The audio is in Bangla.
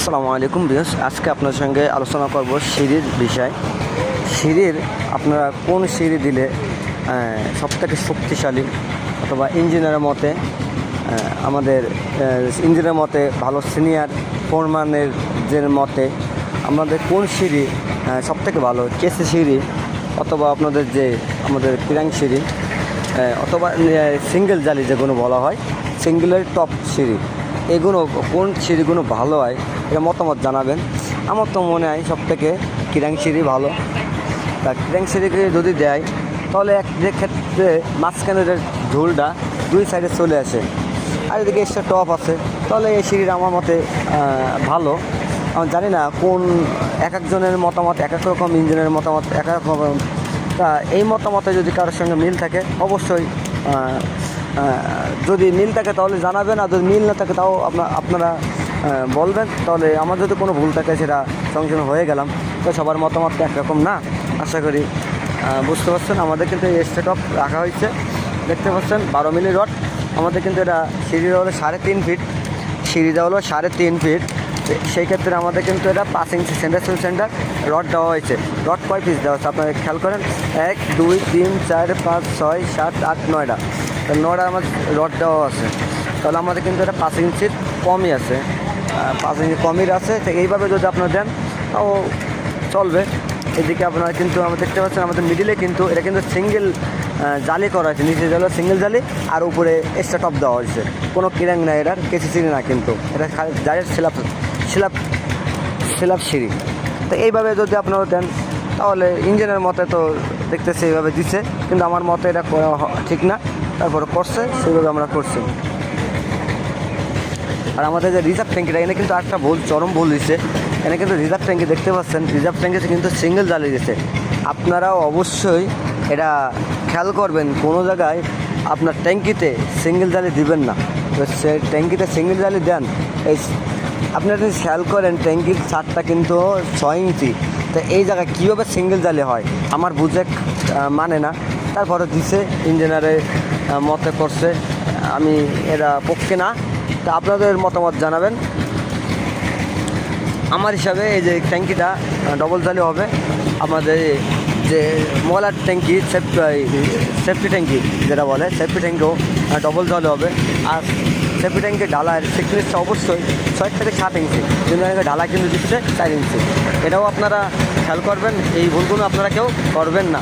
আসসালামু আলাইকুম ভিউয়ার্স, আজকে আপনার সঙ্গে আলোচনা করব সিঁড়ির বিষয়। সিঁড়ির আপনারা কোন সিঁড়ি দিলে সবথেকে শক্তিশালী অথবা ইঞ্জিনিয়ারের মতে আমাদের ইঞ্জিনিয়ারের মতে ভালো সিনিয়র ফোরম্যানের যে মতে আমাদের কোন সিঁড়ি সবথেকে ভালো, কেসি সিঁড়ি অথবা আপনাদের যে আমাদের পিরাং সিঁড়ি অথবা সিঙ্গেল জালি যেগুলো বলা হয়, সিঙ্গেলের টপ সিঁড়ি, এগুলো কোন সিঁড়িগুলো ভালো হয় এটা মতামত জানাবেন। আমার তো মনে হয় সবথেকে কিরাং সিঁড়ি ভালো। তা কিরাং সিঁড়িকে যদি দেয় তাহলে এক যে ক্ষেত্রে মাঝখানের ঝোলটা দুই সাইডে চলে আসে, আর এদিকে এক্সট্রা টপ আছে, তাহলে এই সিঁড়িটা আমার মতে ভালো। আমি জানি না কোন এক একজনের মতামত এক এক রকম, ইঞ্জিনের মতামত এক এক রকম। তা এই মতামতে যদি কারোর সঙ্গে মিল থাকে অবশ্যই যদি মিল থাকে তাহলে জানাবেন, আর যদি মিল না থাকে তাও আপনারা বলবেন। তাহলে আমার যদি কোনো ভুল থাকে সেটা সংশোধন হয়ে গেলাম। তো সবার মতামত একরকম না, আশা করি বুঝতে পারছেন। আমাদের কিন্তু এই স্টেট অফ রাখা হয়েছে, দেখতে পাচ্ছেন 12 মিলি রড। আমাদের কিন্তু এটা সিঁড়িটা হলো 3.5 ফিট, সিঁড়িটা হলো 3.5 ফিট। সেই ক্ষেত্রে আমাদের কিন্তু এটা 5 ইঞ্চি সেন্টার রড দেওয়া হয়েছে। রড কয় পিস দেওয়া হচ্ছে আপনারা খেয়াল করেন, 1 2 3 4 5 6 7 8 9টা, তো 9টা আমার রড দেওয়া আছে। তাহলে আমাদের কিন্তু এটা 5 ইঞ্চির কমই আছে, 5 ইঞ্চি কমই আছে। তো এইভাবে যদি আপনারা দেন তাও চলবে। এদিকে আপনারা কিন্তু আমরা দেখতে পাচ্ছেন আমাদের মিডিলে কিন্তু এটা কিন্তু সিঙ্গেল জালি করা হয়েছে, নিচে জালি সিঙ্গেল জালি আর উপরে এক্সট্রা টপ দেওয়া হয়েছে। কোনো কিরাং না, এটার কেসি সিঁড়ি না, কিন্তু এটা ডাইরেক্ট স্ল্যাব সিঁড়ি। তো এইভাবে যদি আপনারা দেন তাহলে ইঞ্জিনের মতে তো দেখতেছে এইভাবে দিচ্ছে, কিন্তু আমার মতে এটা করা ঠিক না। তারপরে করছে সেইভাবে আমরা করছি। আর আমাদের যে রিজার্ভ ট্যাঙ্কিটা, এখানে কিন্তু একটা চরম ভুল দিচ্ছে। এখানে কিন্তু রিজার্ভ ট্যাঙ্কি দেখতে পাচ্ছেন, রিজার্ভ ট্যাঙ্কিতে কিন্তু সিঙ্গেল জালি দিচ্ছে। আপনারাও অবশ্যই এটা খেয়াল করবেন, কোনো জায়গায় আপনার ট্যাঙ্কিতে সিঙ্গেল জালি দিবেন না। তো সে ট্যাঙ্কিতে সিঙ্গেল জালি দেন, এই আপনারা যদি খেয়াল করেন ট্যাঙ্কির ছাদটা কিন্তু 6 ইঞ্চি। তো এই জায়গায় কীভাবে সিঙ্গেল জালি হয় আমার বুঝে মানে না। তারপরে দিছে ইঞ্জিনিয়ারের মতে করছে, আমি এরা পক্ষে না। তা আপনাদের মতামত জানাবেন। আমার হিসাবে এই যে ট্যাঙ্কিটা ডবল জালি হবে। আমাদের যে ময়লার ট্যাঙ্কি সেফটি ট্যাঙ্কি যেটা বলে, সেফটি ট্যাঙ্কিও ডবল জালি হবে। আর সেফটি ট্যাঙ্কি ঢালাইয়ের থিকনেসটা অবশ্যই 6 থেকে 7 ইঞ্চি, কিন্তু ঢালা কিন্তু দিচ্ছে 4 ইঞ্চি। এটাও আপনারা খেয়াল করবেন, এই ভুলগুলো আপনারা কেউ করবেন না।